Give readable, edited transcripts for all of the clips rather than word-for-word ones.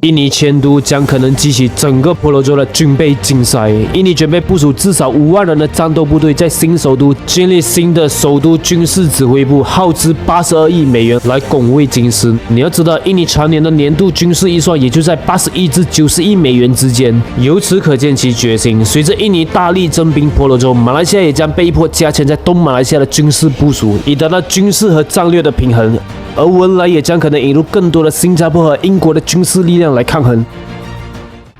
印尼迁都将可能激起整个婆罗洲的军备竞赛。印尼准备部署至少5万人的战斗部队，在新首都建立新的首都军事指挥部，耗资82亿美元来拱卫京师。你要知道，印尼常年的年度军事预算也就在81至90亿美元之间，由此可见其决心。随着印尼大力征兵婆罗洲，马来西亚也将被迫加强在东马来西亚的军事部署，以达到军事和战略的平衡。而文莱也将可能引入更多的新加坡和英国的军事力量来抗衡。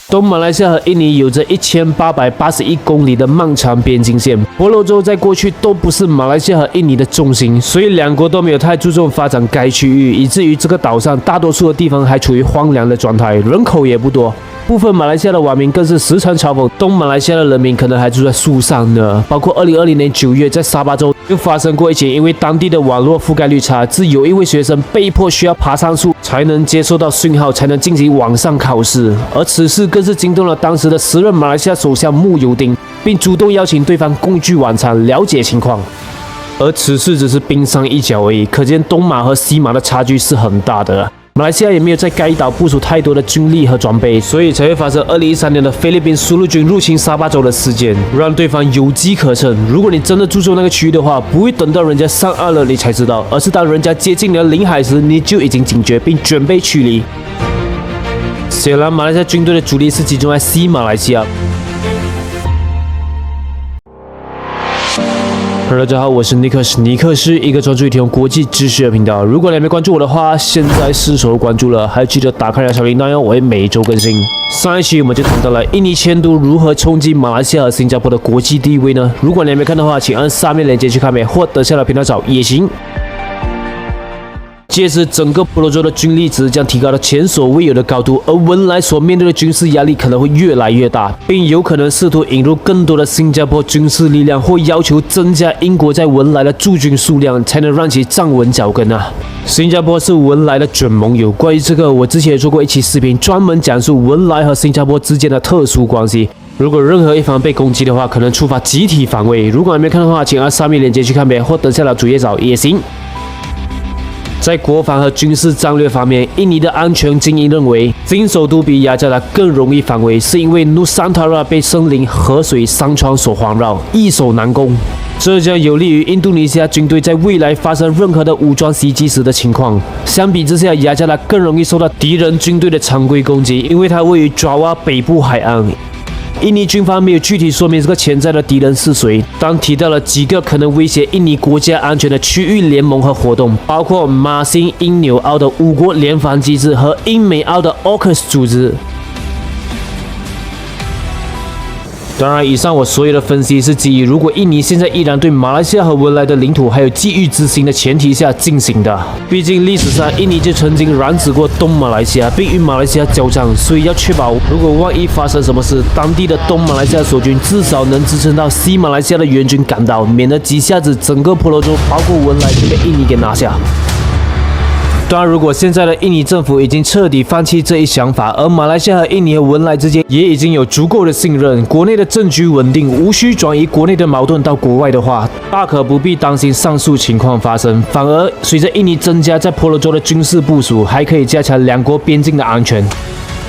东马来西亚和印尼有着1881公里的漫长边境线，婆罗洲在过去都不是马来西亚和印尼的重心，所以两国都没有太注重发展该区域，以至于这个岛上大多数的地方还处于荒凉的状态，人口也不多。部分马来西亚的网民更是时常嘲讽东马来西亚的人民可能还住在树上呢。包括2020年9月，在沙巴州就发生过一起因为当地的网络覆盖率差，致有一位学生被迫需要爬上树才能接收到讯号，才能进行网上考试。而此事更是惊动了当时的时任马来西亚首相慕尤丁，并主动邀请对方共聚晚餐，了解情况。而此事只是冰山一角而已，可见东马和西马的差距是很大的。马来西亚也没有在该岛部署太多的军力和装备，所以才会发生2013年的菲律宾苏陆军入侵沙巴州的事件，让对方有机可乘。如果你真的注重那个区域的话，不会等到人家上岸了你才知道，而是当人家接近你的领海时，你就已经警觉并准备驱离。显然，马来西亚军队的主力是集中在西马来西亚。大家好，我是尼克斯，尼克是一个专注于提供国际知识的频道。如果你还没关注我的话，现在是时候关注了，还记得打开小铃铛哟，我会每周更新。上一期我们就谈到了印尼迁都如何冲击马来西亚和新加坡的国际地位呢？如果你还没看的话，请按上面链接去看呗，或者下来频道找也行。届时，整个婆罗洲的军力值将提高到前所未有的高度，而文莱所面对的军事压力可能会越来越大，并有可能试图引入更多的新加坡军事力量，或要求增加英国在文莱的驻军数量，才能让其站稳脚跟啊！新加坡是文莱的准盟友，关于这个，我之前也做过一期视频，专门讲述文莱和新加坡之间的特殊关系。如果任何一方被攻击的话，可能触发集体防卫。如果还没看的话，请按上面链接去看呗，或者下来主页找也行。在国防和军事战略方面，印尼的安全精英认为，新首都比雅加达更容易防卫，是因为努桑塔拉被森林、河水、山川所环绕，易守难攻。这将有利于印度尼西亚军队在未来发生任何的武装袭击时的情况。相比之下，雅加达更容易受到敌人军队的常规攻击，因为它位于爪哇北部海岸。印尼军方没有具体说明这个潜在的敌人是谁，但提到了几个可能威胁印尼国家安全的区域联盟和活动，包括马新英纽澳的5国联防机制和英美澳的 AUKUS 组织。当然，以上我所有的分析是基于如果印尼现在依然对马来西亚和文莱的领土还有觊觎之心的前提下进行的。毕竟历史上印尼就曾经染指过东马来西亚，并与马来西亚交战，所以要确保如果万一发生什么事，当地的东马来西亚守军至少能支撑到西马来西亚的援军赶到，免得几下子整个婆罗洲包括文莱就被印尼给拿下。当然，如果现在的印尼政府已经彻底放弃这一想法，而马来西亚和印尼和文莱之间也已经有足够的信任，国内的政局稳定，无需转移国内的矛盾到国外的话，大可不必担心上述情况发生。反而，随着印尼增加在婆罗洲的军事部署，还可以加强两国边境的安全。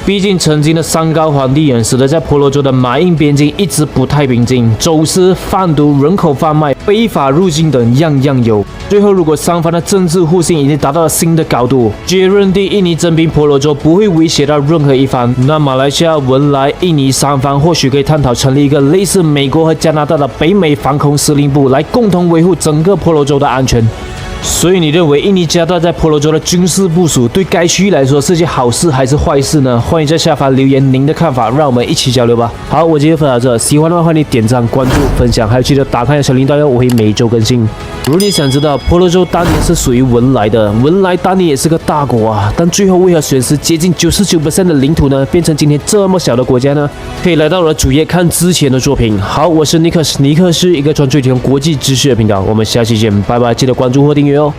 毕竟，曾经的山高皇帝远，使得在婆罗洲的马印边境一直不太平静，走私、贩毒、人口贩卖、非法入境等样样有。最后，如果双方的政治互信已经达到了新的高度，皆认定印尼征兵婆罗洲不会威胁到任何一方，那马来西亚、文莱、印尼三方或许可以探讨成立一个类似美国和加拿大的北美防空司令部，来共同维护整个婆罗洲的安全。所以你认为印尼加大在婆罗洲的军事部署对该区域来说是件好事还是坏事呢？欢迎在下方留言您的看法，让我们一起交流吧。好，我今天分享到这，喜欢的话欢迎点赞、关注、分享，还有记得打开小铃铛哟，我会每周更新。如果你想知道婆罗洲当年是属于文莱的，文莱当年也是个大国啊，但最后为何损失接近99% 的领土呢？变成今天这么小的国家呢？可以来到我的主页看之前的作品。好，我是尼克斯，尼克是一个专注提供国际知识的频道，我们下期见，拜拜，记得关注或订阅哦。